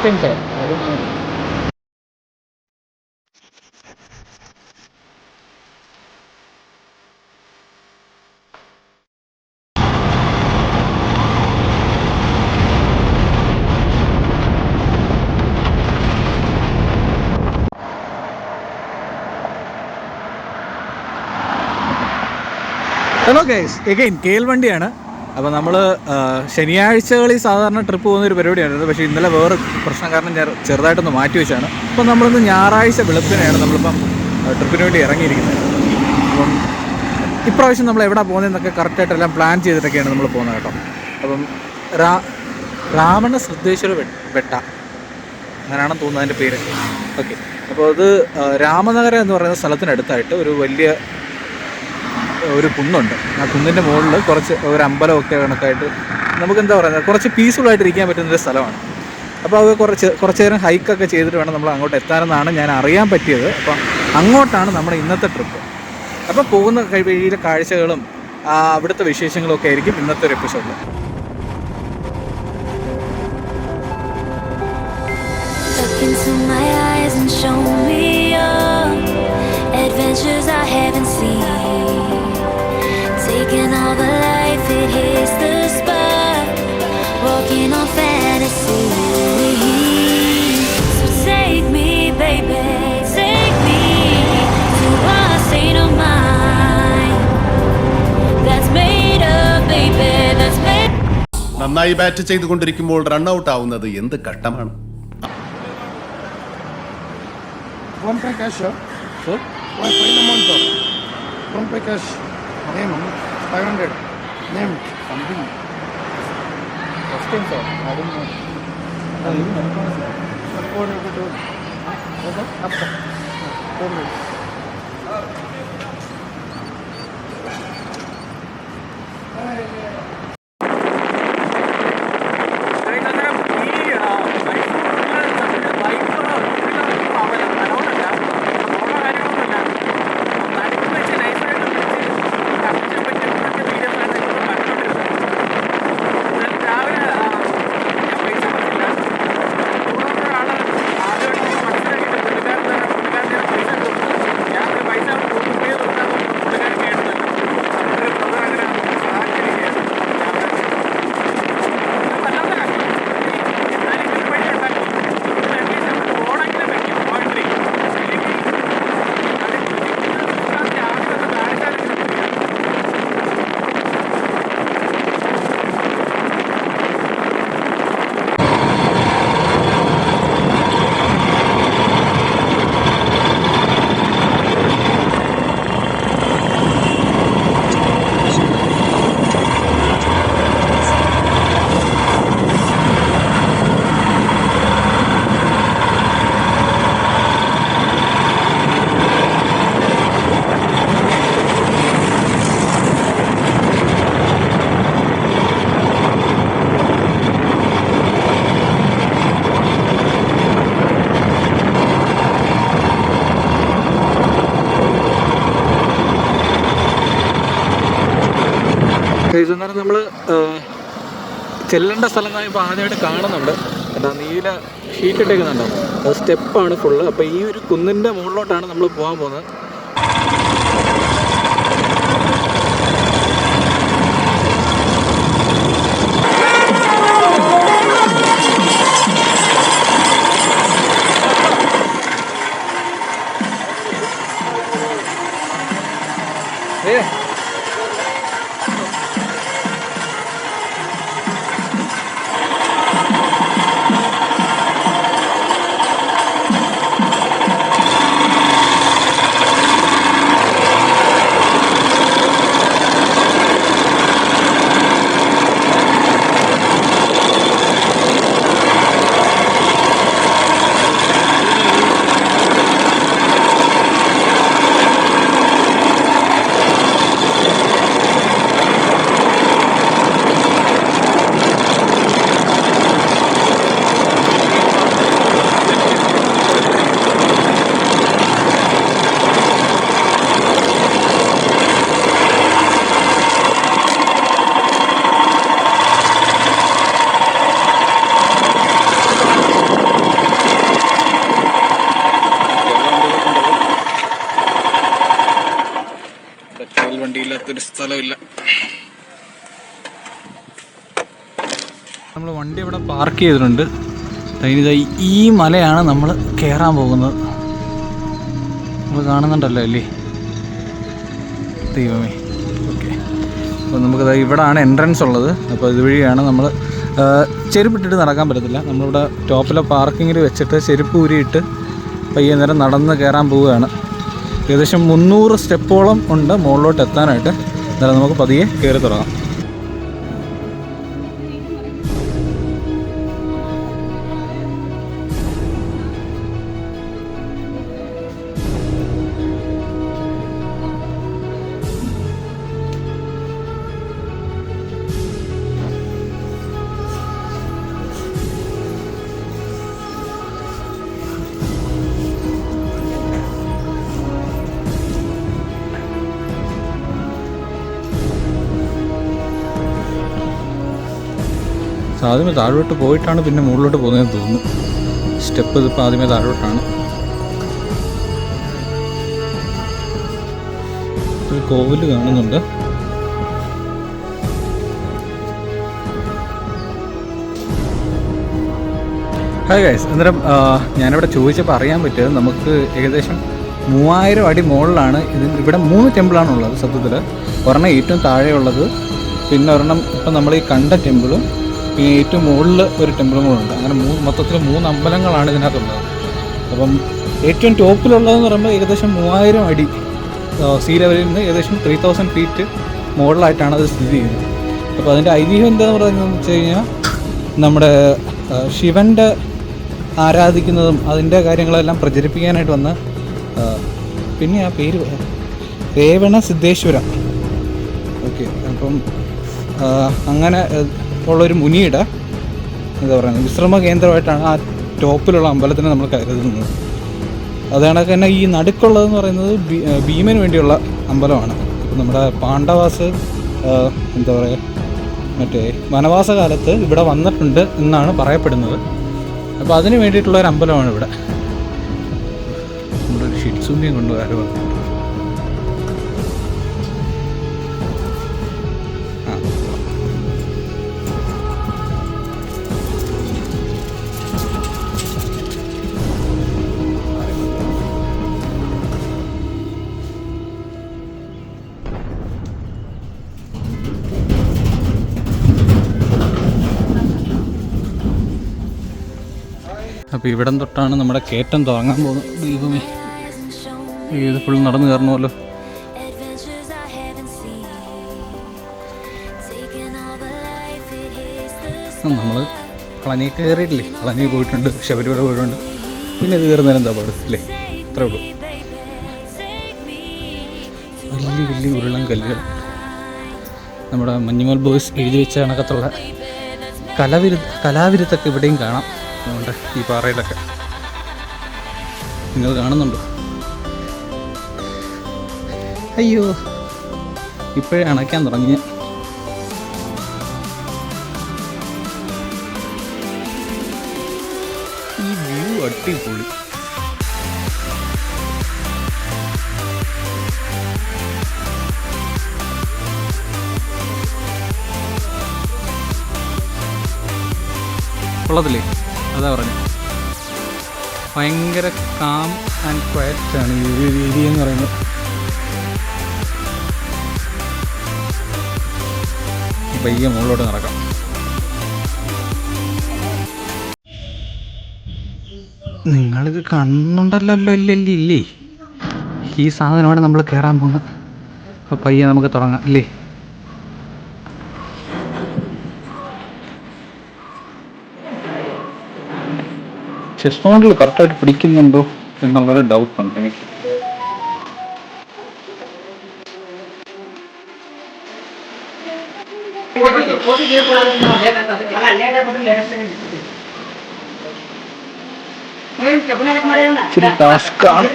Time fair. Hello guys, again K L വണ്ടിയാണ്. അപ്പോൾ നമ്മൾ ശനിയാഴ്ചകളിൽ സാധാരണ ട്രിപ്പ് പോകുന്നൊരു പരിപാടിയാണ്. പക്ഷേ ഇന്നലെ വേറെ പ്രശ്നം കാരണം ചെറുതായിട്ടൊന്ന് മാറ്റി വെച്ചാണ്. അപ്പോൾ നമ്മളിന്ന് ഞായറാഴ്ച വെളുപ്പിനെയാണ് നമ്മളിപ്പം ട്രിപ്പിന് വേണ്ടി ഇറങ്ങിയിരിക്കുന്നത്. അപ്പം ഇപ്രാവശ്യം നമ്മൾ എവിടെ പോകുന്നതെന്നൊക്കെ കറക്റ്റായിട്ടെല്ലാം പ്ലാൻ ചെയ്തിട്ടൊക്കെയാണ് നമ്മൾ പോകുന്നത് കേട്ടോ. അപ്പം രാവണ സിദ്ധേശ്വര വെട്ട, അങ്ങനെയാണെന്ന് തോന്നുന്നു അതിൻ്റെ പേര്. ഓക്കെ, അപ്പോൾ അത് രാമനഗരം എന്ന് പറയുന്ന സ്ഥലത്തിനടുത്തായിട്ട് ഒരു വലിയ ഒരു കുന്നുണ്ട്. ആ കുന്നിൻ്റെ മുകളിൽ കുറച്ച് ഒരു അമ്പലമൊക്കെ കണക്കായിട്ട് നമുക്കെന്താ പറയുന്നത്, കുറച്ച് പീസ്ഫുള്ളായിട്ട് ഇരിക്കാൻ പറ്റുന്നൊരു സ്ഥലമാണ്. അപ്പോൾ അത് കുറച്ച് നേരം ഹൈക്കൊക്കെ ചെയ്തിട്ട് വേണം നമ്മൾ അങ്ങോട്ട് എത്താനെന്നാണ് ഞാൻ അറിയാൻ പറ്റിയത്. അപ്പം അങ്ങോട്ടാണ് നമ്മുടെ ഇന്നത്തെ ട്രിപ്പ്. അപ്പോൾ പോകുന്ന വഴിയിലെ കാഴ്ചകളും അവിടുത്തെ വിശേഷങ്ങളും ഒക്കെ ആയിരിക്കും ഇന്നത്തെ ഒരു എപ്പിസോഡിൽ. Adventures I haven't seen, taking all the life it hits the spot, walking on fantasy. So take me, baby, take me to a state of mind that's made up, baby, that's made. നന്നായി bat ചെയ്തുകൊണ്ടിരിക്കുമ്പോൾ run out ആവുന്നത് എന്ത് കഷ്ടമാണ്. One pay cash, sir. Sir? Why pay the month, sir? One pay cash. Name 500. Name something. First time, sir. I don't know. Up, sir. 4 minutes. അന്നേരം നമ്മൾ ചെല്ലേണ്ട സ്ഥലം ഇപ്പോൾ ആദ്യമായിട്ട് കാണുന്നുണ്ട്. എന്താ നീല ഷീറ്റ് ഇട്ടേക്കുന്നുണ്ടോ, അത് സ്റ്റെപ്പാണ് ഫുള്ള്. അപ്പോൾ ഈ ഒരു കുന്നിൻ്റെ മുകളിലോട്ടാണ് നമ്മൾ പോകാൻ പോകുന്നത്. വണ്ടിയില്ലാത്തൊരു സ്ഥലമില്ല. നമ്മൾ വണ്ടി ഇവിടെ പാർക്ക് ചെയ്തിട്ടുണ്ട്. ഈ മലയാണ് നമ്മൾ കയറാൻ പോകുന്നത്. നമ്മൾ കാണുന്നുണ്ടല്ലോ അല്ലേ? ദൈവമേ. ഓക്കെ, അപ്പോൾ നമുക്കത് ഇവിടാണ് എൻട്രൻസ് ഉള്ളത്. അപ്പോൾ ഇതുവഴിയാണ് നമ്മൾ ചെരുപ്പിട്ടിട്ട് നടക്കാൻ പറ്റത്തില്ല. നമ്മളിവിടെ ടോപ്പിലെ പാർക്കിങ്ങിൽ വെച്ചിട്ട് ചെരുപ്പ് ഊരിയിട്ട് പയ്യെ നേരം നടന്ന് കയറാൻ പോവുകയാണ്. ഏകദേശം 300 സ്റ്റെപ്പോളം ഉണ്ട് മുകളിലോട്ട് എത്താനായിട്ട്. എന്നാലും നമുക്ക് പതിയെ കയറി തുടങ്ങാം. ആദ്യമേ താഴോട്ട് പോയിട്ടാണ് പിന്നെ മുകളിലോട്ട് പോകുന്നതെന്ന് തോന്നുന്നു. സ്റ്റെപ്പ് ഇതിപ്പോൾ ആദ്യമേ താഴോട്ടാണ്. ഒരു കോവിൽ കാണുന്നുണ്ട്. ഹായ് ഗൈസ്, അന്നേരം ഞാനിവിടെ ചോദിച്ചപ്പോൾ അറിയാൻ പറ്റിയത് നമുക്ക് ഏകദേശം 3000 അടി മുകളിലാണ് ഇവിടെ 3 ടെമ്പിളാണുള്ളത്. സത്യത്തിൽ ഒരെണ്ണം ഏറ്റവും താഴെയുള്ളത്, പിന്നെ ഒരെണ്ണം ഇപ്പം നമ്മൾ ഈ കണ്ട ടെമ്പിളും, പിന്നെ ഏറ്റവും മുകളിൽ ഒരു ടെമ്പിളും കൂടെ ഉണ്ട്. അങ്ങനെ മൊത്തത്തിൽ 3 അമ്പലങ്ങളാണ് ഇതിനകത്തുള്ളത്. അപ്പം ഏറ്റവും ടോപ്പിലുള്ളതെന്ന് പറയുമ്പോൾ ഏകദേശം 3000 അടി സീ ലെവലിൽ നിന്ന് ഏകദേശം 3000 ഫീറ്റ് മുകളിലായിട്ടാണ് അത് സ്ഥിതി ചെയ്യുന്നത്. അപ്പോൾ അതിൻ്റെ ഐതിഹ്യം എന്താണെന്ന് പറയുന്നതെന്ന് വെച്ച് കഴിഞ്ഞാൽ നമ്മുടെ ശിവൻ്റെ ആരാധിക്കുന്നതും അതിൻ്റെ കാര്യങ്ങളെല്ലാം പ്രചരിപ്പിക്കാനായിട്ട് വന്ന പിന്നെ ആ പേര് രേവണ സിദ്ധേശ്വര. ഓക്കെ, അപ്പം അങ്ങനെ ഉള്ളൊരു മുനിയുടെ എന്താ പറയുക വിശ്രമ കേന്ദ്രമായിട്ടാണ് ആ ടോപ്പിലുള്ള അമ്പലത്തിനെ നമ്മൾ കരുതുന്നത്. അതാണൊക്കെ തന്നെ ഈ നടുക്കുള്ളതെന്ന് പറയുന്നത് ഭീമന് വേണ്ടിയുള്ള അമ്പലമാണ്. ഇപ്പം നമ്മുടെ പാണ്ഡവാസ് എന്താ പറയുക മറ്റേ വനവാസ കാലത്ത് ഇവിടെ വന്നിട്ടുണ്ട് എന്നാണ് പറയപ്പെടുന്നത്. അപ്പോൾ അതിന് വേണ്ടിയിട്ടുള്ളൊരു അമ്പലമാണ് ഇവിടെ. നമ്മുടെ ഒരു ഷിറ്റ്സുമിയും കൊണ്ട് ആര് വന്നു. അപ്പോൾ ഇവിടം തൊട്ടാണ് നമ്മുടെ കയറ്റം തുടങ്ങാൻ പോകുന്നത്. ദൈവമേ, ഇത് ഫുൾ നടന്നു കയറണമല്ലോ. നമ്മൾ പളനി കയറിയിട്ടില്ലേ, പളനി പോയിട്ടുണ്ട്, ശബരിമല പോയിട്ടുണ്ട്, പിന്നെ ഇത് കയറുന്നതിന് എന്താ പാട് അല്ലേ? അത്രേ ഉള്ളൂ. വലിയ വലിയ ഉരുളൻ കല്ലുകൾ, നമ്മുടെ മഞ്ഞുമൽ ബോയ്സ് എഴുതി വെച്ച കണക്കത്തുള്ള കലാവിരുത്തൊക്കെ ഇവിടെയും കാണാം. അതുകൊണ്ട് ഈ പാറയിലൊക്കെ നിങ്ങൾ കാണുന്നുണ്ടോ? അയ്യോ, ഇപ്പോഴേ അണയ്ക്കാൻ തുടങ്ങി. ഈ വ്യൂ അടിപൊളി. ഉള്ളതില്ലേ, അതാ പറഞ്ഞു, ഭയങ്കര കാം ആൻഡ് ക്വയറ്റാണ് ഈ ഒരു ഏരിയ എന്ന് പറയുന്നത്. പയ്യെ മുകളിലോട്ട് നടക്കാം. നിങ്ങളിത് കാണുന്നുണ്ടല്ലോ ഇല്ലേ? ഈ സാധനമാണ് നമ്മൾ കയറാൻ പോകുന്നത്. അപ്പോൾ പയ്യെ നമുക്ക് തുടങ്ങാം ഇല്ലേ? ചെസ്റ്റ് മൗണ്ടിൽ കറക്റ്റായിട്ട് പിടിക്കുന്നുണ്ടോ എന്നുള്ളൊരു ഡൗട്ടുണ്ട് എനിക്ക്. ഇച്ചിരി ടാസ്ക്കാണ്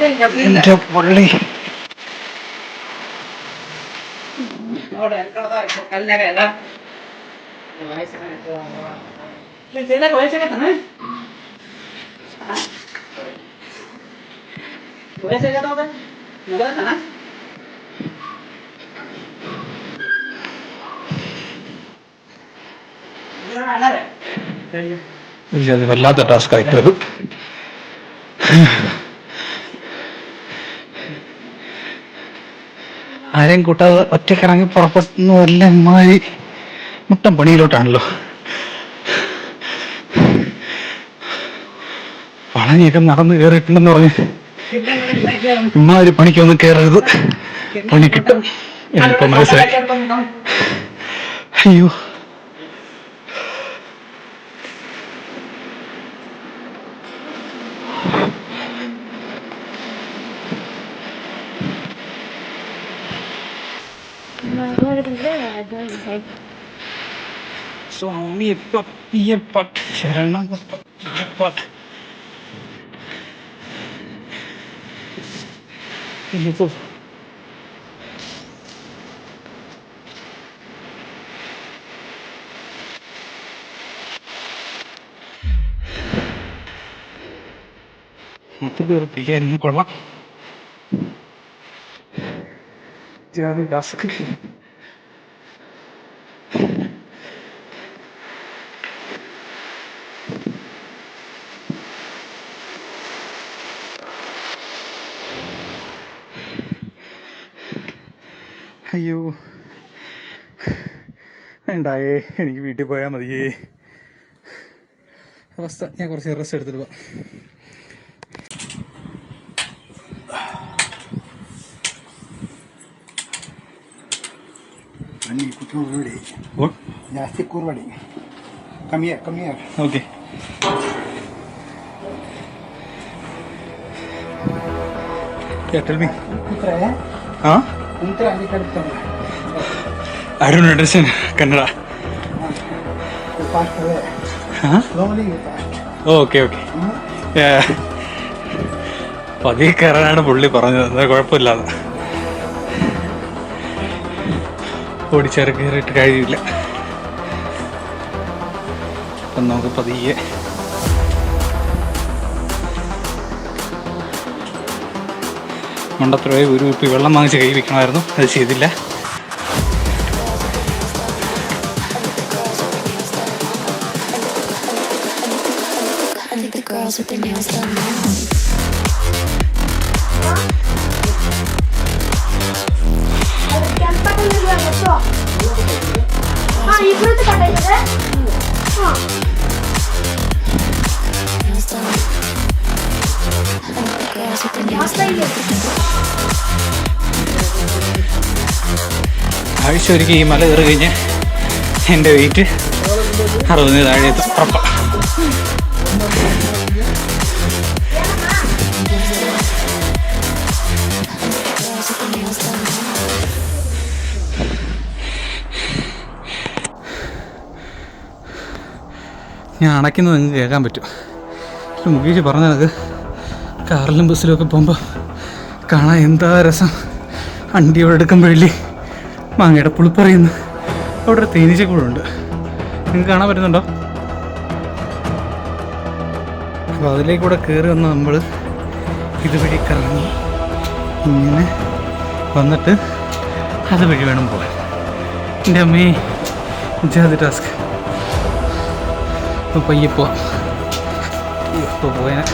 എൻ്റെ പള്ളി. അത് വല്ലാത്ത ടാസ്ക് ആയിട്ടത്. ആരെയും കൂട്ടാതെ ഒറ്റക്കിറങ്ങി പുറപ്പെടുന്നു. എല്ലാം ഇമാതിരി മുട്ടം പണിയിലോട്ടാണല്ലോ. പളനിയൊക്കെ നടന്ന് കയറിയിട്ടുണ്ടെന്ന് പറഞ്ഞ് ഇമാതിരി പണിക്കൊന്നും കയറരുത്, പണി കിട്ടും. ഇപ്പൊ മനസ്സിലായി. അയ്യോ, സ്വാമിയപ്പ ശരണപ്പ. തീർപ്പിക്കായിരുന്നു കൊള്ളാം. ടാസ്ക്. അയ്യോ ഉണ്ടായേ, എനിക്ക് വീട്ടിൽ പോയാൽ മതിയേ. അവസ്ഥ. ഞാൻ കുറച്ച് റെസ്റ്റ് എടുത്തിട്ട് പോവാം. ಜಾಸ್ತಿ ಕೂರ್ಬೇಡಿ, ಕಮ್ಮಿ ಕಮ್ಮಿ. Okay. Tell me. Huh? I don't understand Kannada. Huh? Okay, okay. Yeah. പതിയെ കയറാനാണ് പുള്ളി പറഞ്ഞത്. എന്താ കുഴപ്പമില്ലാതെ ഓടിച്ചേറി കയറിയിട്ട് കഴിയില്ല. അപ്പം നമുക്ക് പതിയെ മണ്ടത്തുറയെ ഒരു കുപ്പി വെള്ളം വാങ്ങിച്ച് കൈ വെക്കണമായിരുന്നു, അത് ചെയ്തില്ല. ആഴ്ച ഒരിക്കൽ ഈ മല കയറി കഴിഞ്ഞ് എൻ്റെ വെയിറ്റ് 60 താഴെ എത്തും ഉറപ്പാണ്. ഞാൻ അണയ്ക്കുന്നത് നിങ്ങൾക്ക് കേൾക്കാൻ പറ്റും. പക്ഷെ മുകേഷ് പറഞ്ഞത് കാറിലും ബസ്സിലും ഒക്കെ പോകുമ്പോൾ കാണാൻ എന്താ രസം. അണ്ടിയോടെ എടുക്കുമ്പോഴില്ലേ മാങ്ങയുടെ പുളിപ്പറിയുന്നു. അവിടെ ഒരു തേനീച്ചക്കൂടുണ്ട്, നിങ്ങൾക്ക് കാണാൻ പറ്റുന്നുണ്ടോ? അപ്പോൾ അതിലേക്കൂടെ കയറി വന്ന് നമ്മൾ ഇതുവഴി കറങ്ങി ഇങ്ങനെ വന്നിട്ട് അതുവഴി വേണം പോകാൻ. എൻ്റെ അമ്മേ, ജാതി ടാസ്ക്. ഇപ്പോൾ പയ്യെ പോവാം. ഇപ്പോൾ പോയാൽ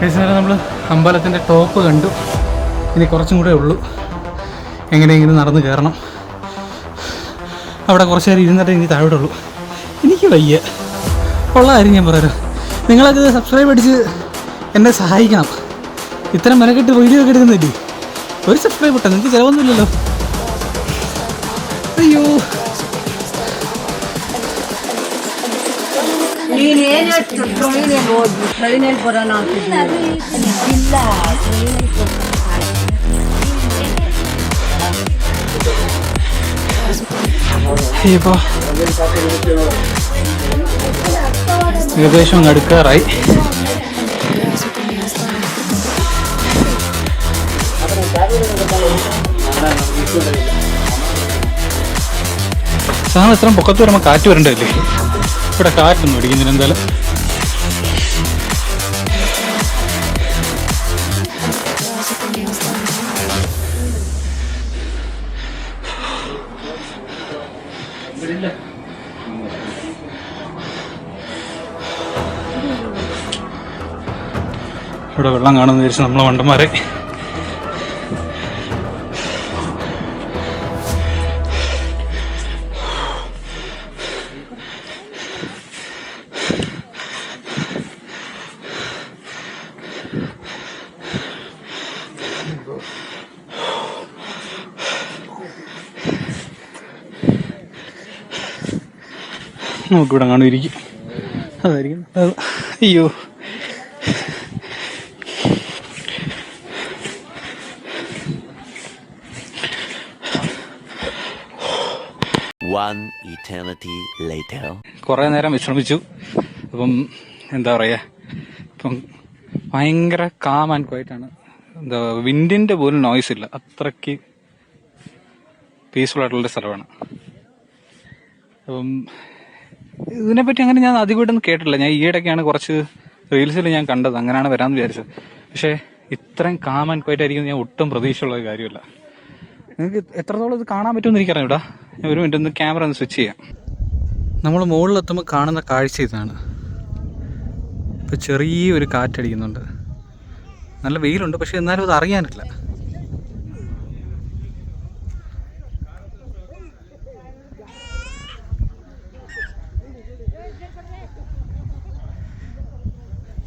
നേരം നമ്മൾ അമ്പലത്തിൻ്റെ ടോപ്പ് കണ്ടു. ഇനി കുറച്ചും കൂടെ ഉള്ളൂ. എങ്ങനെയെങ്കിലും നടന്ന് കയറണം. അവിടെ കുറച്ച് നേരം ഇരുന്നിട്ട് ഇനി താഴോട്ട് ഉള്ളൂ. എനിക്ക് വയ്യ. ഉള്ള കാര്യം ഞാൻ പറയാം, നിങ്ങളൊക്കെ സബ്സ്ക്രൈബ് അടിച്ച് എന്നെ സഹായിക്കണം. ഇത്തരം മെനക്കെട്ട് വീഡിയോ ഒക്കെ എടുക്കുന്നില്ലേ, ഒരു സബ്സ്ക്രൈബ് ഇട്ടാൽ നിങ്ങൾക്ക് ചിലവൊന്നുമില്ലല്ലോ. അയ്യോ, ഇപ്പോൾ ഏകദേശം അടുക്കാറായി. സാധനം ഇത്രയും പൊക്കത്ത് വരുമ്പോൾ കാറ്റ് വരണ്ടല്ലേ. ഇവിടെ കാറ്റൊന്നും അടിക്കുന്നില്ല എന്തായാലും. ഇവിടെ വെള്ളം കാണുമെന്ന് വിചാരിച്ച് നമ്മളെ മണ്ടന്മാരെ. നമുക്കിവിടെ കാണും ഇരിക്കും. അതായിരിക്കും. അയ്യോ, കുറേ നേരം വിശ്രമിച്ചു. അപ്പം എന്താ പറയുക, ഇപ്പം ഭയങ്കര കാം ആൻഡ് ക്വയറ്റാണ്. എന്താ വിൻഡിൻ്റെ പോലും നോയ്സ് ഇല്ല, അത്രയ്ക്ക് പീസ്ഫുൾ ആയിട്ടുള്ളൊരു സ്ഥലമാണ്. അപ്പം ഇതിനെപ്പറ്റി അങ്ങനെ ഞാൻ അധികമായിട്ടൊന്നും കേട്ടില്ല. ഞാൻ ഈയിടയ്ക്കാണ് കുറച്ച് റീൽസിൽ ഞാൻ കണ്ടത്, അങ്ങനെയാണ് വരാമെന്ന് വിചാരിച്ചത്. പക്ഷേ ഇത്രയും കാം ആൻഡ് ക്വയറ്റ് ആയിരിക്കും ഞാൻ ഒട്ടും പ്രതീക്ഷയുള്ള കാര്യമല്ല. നിങ്ങൾക്ക് എത്രത്തോളം ഇത് കാണാൻ പറ്റുമെന്ന് എനിക്കറിയാം. ഇവിടെ ഞാൻ ഒരു മിനിറ്റ് ഒന്ന് ക്യാമറ ഒന്ന് സ്വിച്ച് ചെയ്യാം. നമ്മൾ മുകളിലെത്തുമ്പോൾ കാണുന്ന കാഴ്ച ഇതാണ്. ഇപ്പോൾ ചെറിയൊരു കാറ്റടിക്കുന്നുണ്ട്, നല്ല വെയിലുണ്ട്, പക്ഷെ എന്നാലും അത് അറിയാനില്ല.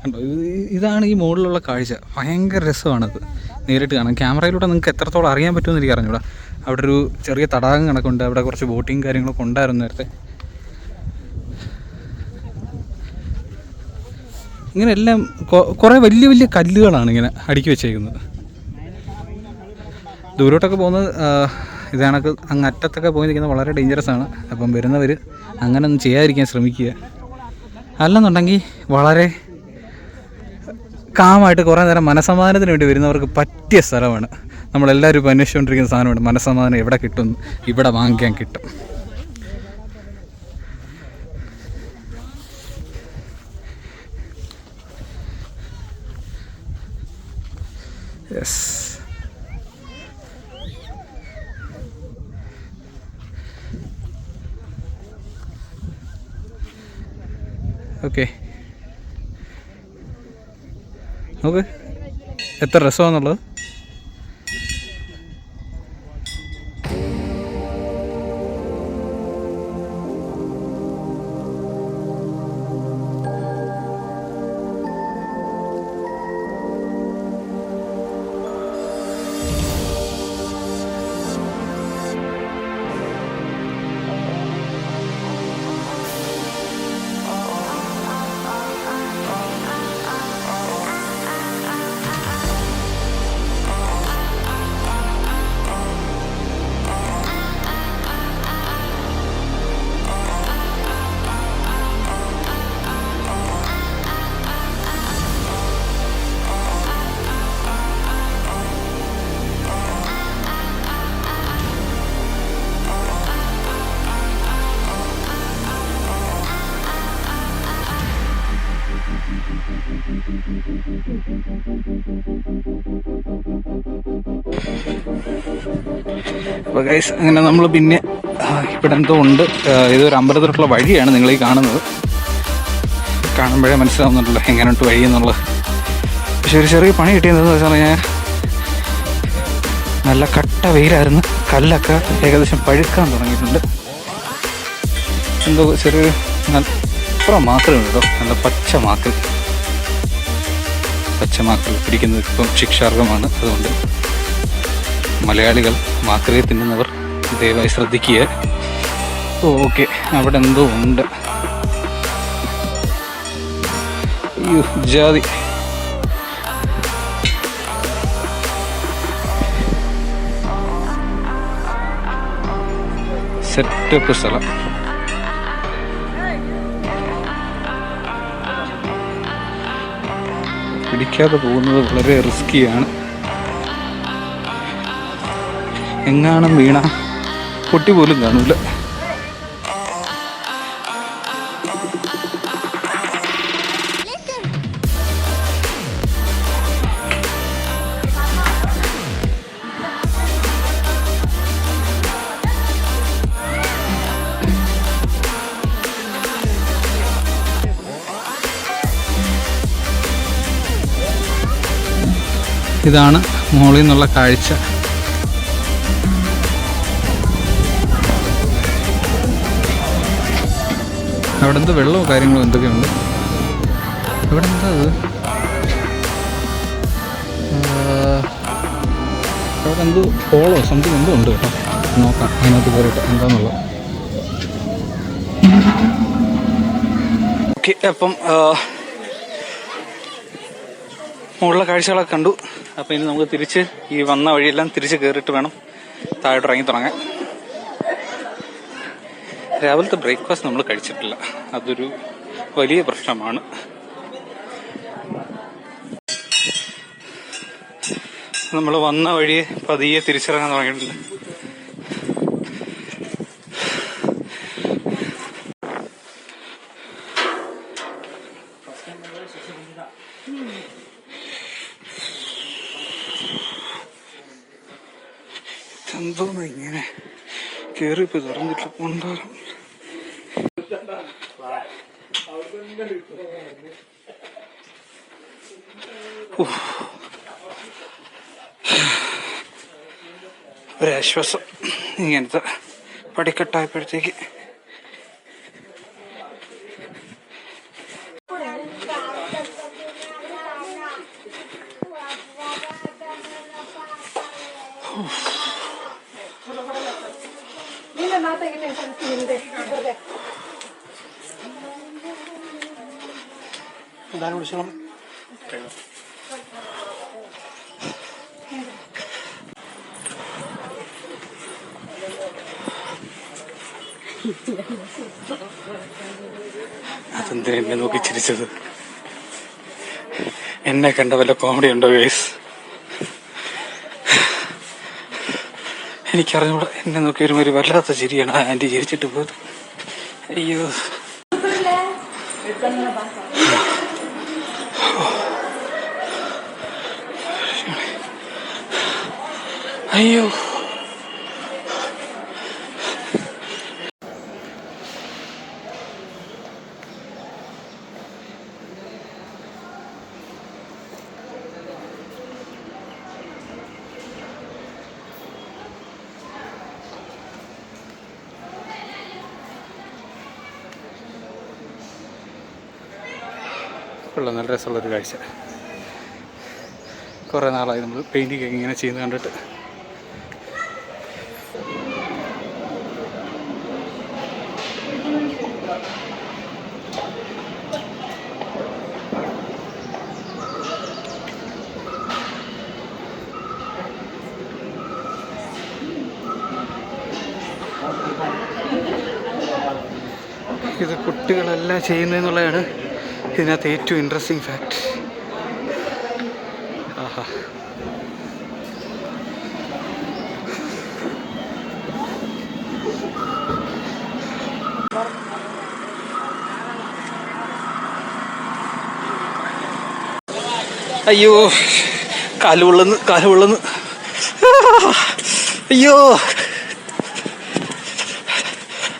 കണ്ടോ, ഇതാണ് ഈ മുകളിലുള്ള കാഴ്ച. ഭയങ്കര രസമാണത് നേരിട്ട് കാണാൻ. ക്യാമറയിലൂടെ നിങ്ങൾക്ക് എത്രത്തോളം അറിയാൻ പറ്റുമെന്ന് എനിക്ക് അറിഞ്ഞൂടാ. അവിടെ ഒരു ചെറിയ തടാകം കണക്കുണ്ട്, അവിടെ കുറച്ച് ബോട്ടിങ് കാര്യങ്ങളൊക്കെ ഉണ്ടായിരുന്നു നേരത്തെ. ഇങ്ങനെ എല്ലാം കുറേ വലിയ വലിയ കല്ലുകളാണ് ഇങ്ങനെ അടുക്കി വെച്ചേക്കുന്നത്. ദൂരോട്ടൊക്കെ പോകുന്നത് ഇതാണൊക്കെ അങ്ങ് അറ്റത്തൊക്കെ പോയി നിൽക്കുന്നത് വളരെ ഡേഞ്ചറസ് ആണ്. അപ്പം വരുന്നവർ അങ്ങനെ ഒന്നും ചെയ്യാതിരിക്കാൻ ശ്രമിക്കുക. അല്ലെന്നുണ്ടെങ്കിൽ വളരെ കാമായിട്ട് കുറേ നേരം മനസ്സമാധാനത്തിന് വേണ്ടി വരുന്നവർക്ക് പറ്റിയ സ്ഥലമാണ്. നമ്മളെല്ലാവരും ഇപ്പോൾ അന്വേഷിച്ചുകൊണ്ടിരിക്കുന്ന സാധനമാണ് മനസ്സമാധാനം. എവിടെ കിട്ടും? ഇവിടെ വാങ്ങിക്കാൻ കിട്ടും. Yes, okay. നോക്ക് എത്ര രസമാണെന്നുള്ളത്. അപ്പോൾ ഗൈസ് അങ്ങനെ നമ്മൾ പിന്നെ ഇവിടെ എന്തോ ഉണ്ട്. ഇതൊരു അമ്പലത്തിലുള്ള വഴിയാണ് നിങ്ങളീ കാണുന്നത്. കാണുമ്പോഴേ മനസ്സിലാവുന്നുണ്ടല്ലോ എങ്ങനെയുണ്ട് വഴി എന്നുള്ളത്. പക്ഷെ ഒരു ചെറിയ പണി കിട്ടിയതെന്ന് വെച്ചാൽ ഞാൻ നല്ല കട്ട വെയിലായിരുന്നു. കല്ലൊക്കെ ഏകദേശം പഴുക്കാൻ തുടങ്ങിയിട്ടുണ്ട്. എന്തോ ചെറിയൊരു അപ്പുറം മാത്രമേ ഉള്ളൂ, നല്ല പച്ചമാക്കൽ പിടിക്കുന്നത് ഇപ്പം ശിക്ഷാർഹമാണ്. അതുകൊണ്ട് മലയാളികൾ മാക്രയെ തിന്നുന്നവർ ദയവായി ശ്രദ്ധിക്കുക. ഓക്കെ, അവിടെ എന്തോ ഉണ്ട്. അയ്യോ ജാതി. സെറ്റപ്പ് സ്ഥലം. പിടിക്കാതെ പോകുന്നത് വളരെ റിസ്കിയാണ്. എങ്ങാനും വീണ പൊട്ടി പോലും കാണൂല. ഇതാണ് മുകളിൽ നിന്നുള്ള കാഴ്ച. അവിടെ എന്തോ വെള്ളമോ കാര്യങ്ങളോ എന്തൊക്കെയുണ്ട്. ഇവിടെ എന്താ അത്? അവിടെ എന്തോ ഹോളോ സംതിങ് എന്തോ ഉണ്ട് കേട്ടോ. നോക്കാം അതിനകത്ത് കയറിയിട്ട് എന്താണെന്നുള്ളത്. ഓക്കെ, അപ്പം മുകളിലെ കാഴ്ചകളൊക്കെ കണ്ടു. അപ്പം ഇനി നമുക്ക് തിരിച്ച് ഈ വന്ന വഴിയെല്ലാം തിരിച്ച് കയറിയിട്ട് വേണം താഴോട്ട് ഇറങ്ങി തുടങ്ങാൻ. രാവിലത്തെ ബ്രേക്ക്ഫാസ്റ്റ് നമ്മൾ കഴിച്ചിട്ടില്ല, അതൊരു വലിയ പ്രശ്നമാണ്. നമ്മൾ വന്ന വഴിയെ പതിയെ തിരിച്ചിറങ്ങാൻ തുടങ്ങിയിട്ടില്ല. എന്തോന്ന് ഇങ്ങനെ കേറിപ്പോ തുറന്നിട്ട് കൊണ്ടുവരും. ഒരാശ്വാസം ഇങ്ങനത്തെ പടിക്കെട്ടായപ്പോഴത്തേക്ക്. എന്താണ് വിളിച്ചോളാം. അതെന്തിനാ എന്നെ നോക്കി ചിരിച്ചത്? എന്നെ കണ്ട വല്ല കോമഡി ഉണ്ടോ ഗൈസ്? എനിക്കറിഞ്ഞൂടാ. എന്നെ നോക്കി ഒരു വല്ലാത്ത ചിരിയാണ് ആ ആന്റി ചിരിച്ചിട്ട് പോയത്. അയ്യോ, അയ്യോ. നല്ല രസമുള്ളൊരു കാഴ്ച. കുറേ നാളായി നമ്മൾ പെയിൻറ്റിങ് ഒക്കെ ഇങ്ങനെ ചെയ്യുന്നത് കണ്ടിട്ട്. ഇത് കുട്ടികളെല്ലാം ചെയ്യുന്നതെന്നുള്ളതാണ് ഇതിനകത്ത് ഏറ്റവും ഇൻട്രസ്റ്റിംഗ് ഫാക്ട്. ആഹാ, അയ്യോ, കാല് പൊള്ളുന്നു. അയ്യോ.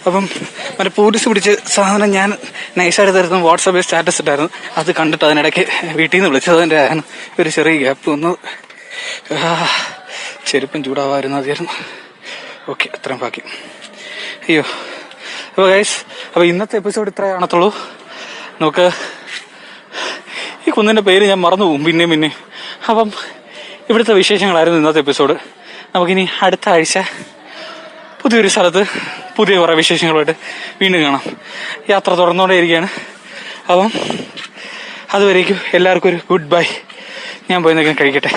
അപ്പം മറ്റേ പോലീസ് പിടിച്ച് സാധനം ഞാൻ നൈസായിട്ട് തരുന്ന വാട്സാപ്പിൽ സ്റ്റാറ്റസ് ഇട്ടായിരുന്നു. അത് കണ്ടിട്ട് അതിനിടയ്ക്ക് വീട്ടിൽ നിന്ന് വിളിച്ചതിൻ്റെ ആണ് ഒരു ചെറിയ ഗ്യാപ്പ് വന്നു. ചെരുപ്പം ചൂടാവായിരുന്നു അതായിരുന്നു. ഓക്കെ, അത്രയും ബാക്കി. അയ്യോ. അപ്പോൾ ഗൈസ്, അപ്പോൾ ഇന്നത്തെ എപ്പിസോഡ് ഇത്രേ കാണത്തുള്ളൂ. നമുക്ക് ഈ കുന്നിൻ്റെ പേര് ഞാൻ മറന്നു പോകും പിന്നെ. അപ്പം ഇവിടുത്തെ വിശേഷങ്ങളായിരുന്നു ഇന്നത്തെ എപ്പിസോഡ്. നമുക്കിനി അടുത്ത ആഴ്ച പുതിയൊരു സ്ഥലത്ത് പുതിയ കുറേ വിശേഷങ്ങളുമായിട്ട് വീണ്ടും കാണാം. യാത്ര തുടർന്നുകൊണ്ടേയിരിക്കുകയാണ്. അപ്പം അതുവരേക്കും എല്ലാവർക്കും ഒരു ഗുഡ് ബൈ. ഞാൻ പോയി കഴിക്കട്ടെ.